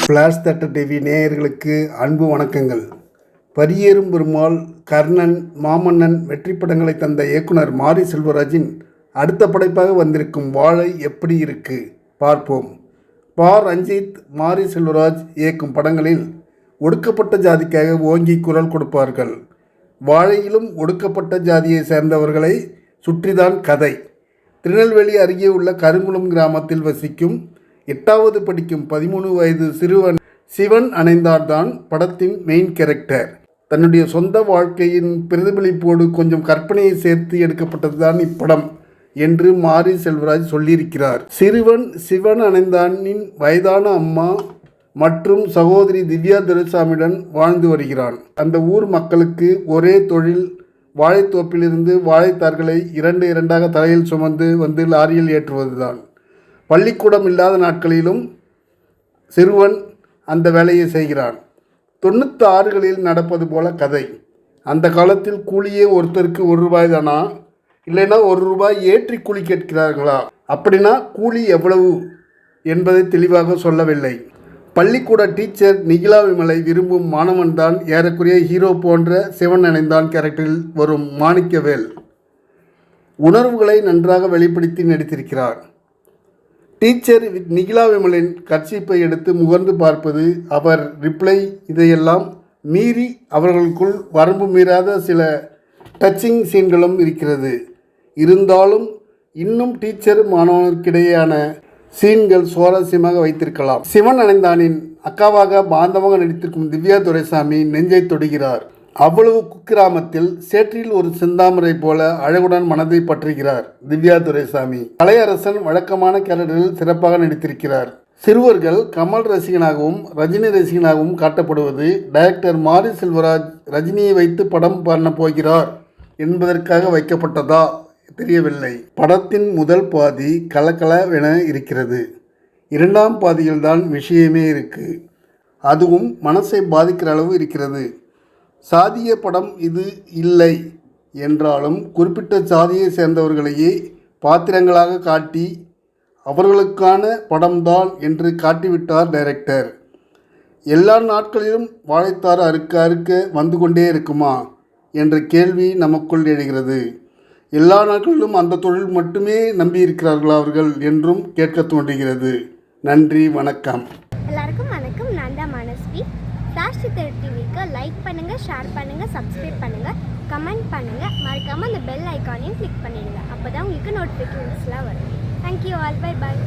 Flash தட்ட TV நேயர்களுக்கு அன்பு வணக்கங்கள். பரியேறும் பெருமாள், கர்ணன், மாமன்னன் வெற்றி படங்களை தந்த இயக்குனர் மாரி செல்வராஜின் அடுத்த படைப்பாக வந்திருக்கும் வாழை எப்படி இருக்கு பார்ப்போம். ரஞ்சித், மாரி செல்வராஜ் இயக்கும் படங்களில் ஒடுக்கப்பட்ட ஜாதிக்காக ஓங்கி குரல் கொடுப்பார்கள். வாழையிலும் ஒடுக்கப்பட்ட ஜாதியை சேர்ந்தவர்களை சுற்றிதான் கதை. திருநெல்வேலி அருகே உள்ள கருங்குளம் கிராமத்தில் வசிக்கும் 8வது படிக்கும் 13 வயது சிறுவன் சிவன் அணைந்தார்தான் படத்தின் மெயின் கேரக்டர். தன்னுடைய சொந்த வாழ்க்கையின் பிரதிபலிப்போடு கொஞ்சம் கற்பனையை சேர்த்து எடுக்கப்பட்டதுதான் இப்படம் என்று மாரி செல்வராஜ் சொல்லியிருக்கிறார். சிறுவன் சிவன் அணைந்தானின் வயதான அம்மா மற்றும் சகோதரி திவ்யா துரைசாமியுடன் வாழ்ந்து வருகிறான். அந்த ஊர் மக்களுக்கு ஒரே தொழில் வாழைத்தோப்பிலிருந்து வாழைத்தார்களை இரண்டாக தலையில் சுமந்து வந்து லாரியில் ஏற்றுவதுதான். பள்ளிக்கூடம் இல்லாத நாட்களிலும் சிறுவன் அந்த வேலையை செய்கிறான். 96களில் நடப்பது போல கதை. அந்த காலத்தில் கூலியே ஒருத்தருக்கு ₹1 தானா, இல்லைன்னா ₹1 ஏற்றி கூலி கேட்கிறார்களா, அப்படின்னா கூலி எவ்வளவு என்பதை தெளிவாக சொல்லவில்லை. பள்ளிக்கூட டீச்சர் நிகிலா விமலை விரும்பும் மாணவன்தான் ஏறக்குறைய ஹீரோ போன்ற சிவன் அணைந்தான் கேரக்டரில் வரும் மாணிக்கவேல். உணர்வுகளை நன்றாக வெளிப்படுத்தி நடித்திருக்கிறார். டீச்சர் நிகிலா விமலின் கர்ச்சீப்பை எடுத்து முகர்ந்து பார்ப்பது, அவர் ரிப்ளை, இதையெல்லாம் மீறி அவர்களுக்குள் வரம்பு மீறாத சில டச்சிங் சீன்களும் இருக்கிறது. இருந்தாலும் இன்னும் டீச்சர் மாணவனுக்கிடையேயான சீன்கள் சுவாரஸ்யமாக வைத்திருக்கலாம். சிவன் அணைந்தானின் அக்காவாக பாந்தமாக நடித்திருக்கும் திவ்யா துரைசாமி நெஞ்சை தொடுகிறார். அவ்வளவு குக்கிராமத்தில் சேற்றில் ஒரு செந்தாமரை போல அழகுடன் மனதை பற்றுகிறார் திவ்யா துரைசாமி. கலையரசன் வழக்கமான கேரக்டரில் சிறப்பாக நடித்திருக்கிறார். சிறுவர்கள் கமல் ரசிகனாகவும் ரஜினி ரசிகனாகவும் காட்டப்படுவது டைரக்டர் மாரி செல்வராஜ் ரஜினியை வைத்து படம் பண்ண போகிறார் என்பதற்காக வைக்கப்பட்டதா தெரியவில்லை. படத்தின் முதல் பாதி கலகலவென இருக்கிறது. 2ஆம் பாதியில்தான் விஷயமே இருக்கு. அதுவும் மனசை பாதிக்கிற அளவு இருக்கிறது. சாதிய படம் இது இல்லை என்றாலும் குறிப்பிட்ட சாதியை சேர்ந்தவர்களையே பாத்திரங்களாக காட்டி அவர்களுக்கான படம்தான் என்று காட்டிவிட்டார் டைரக்டர். எல்லா நாட்களிலும் வாழைத்தார் அறுக்க வந்து கொண்டே இருக்குமா என்ற கேள்வி நமக்குள் எழுகிறது. எல்லா நாட்களிலும் அந்த தொழில் மட்டுமே நம்பியிருக்கிறார்களா அவர்கள் என்றும் கேட்க தோன்றுகிறது. நன்றி, வணக்கம். எல்லாருக்கும் வணக்கம். நான் தான் மனஸ்வி. ஃப்ளாஷ் டிவிக்கு லைக் பண்ணுங்கள், ஷேர் பண்ணுங்கள், சப்ஸ்கிரைப் பண்ணுங்கள், கமெண்ட் பண்ணுங்கள். மறக்காமல் அந்த பெல் ஐக்கானையும் கிளிக் பண்ணிடுங்க. அப்போ தான் உங்களுக்கு நோட்டிஃபிகேஷன்ஸ்லாம் வரும். Thank you all. Bye bye.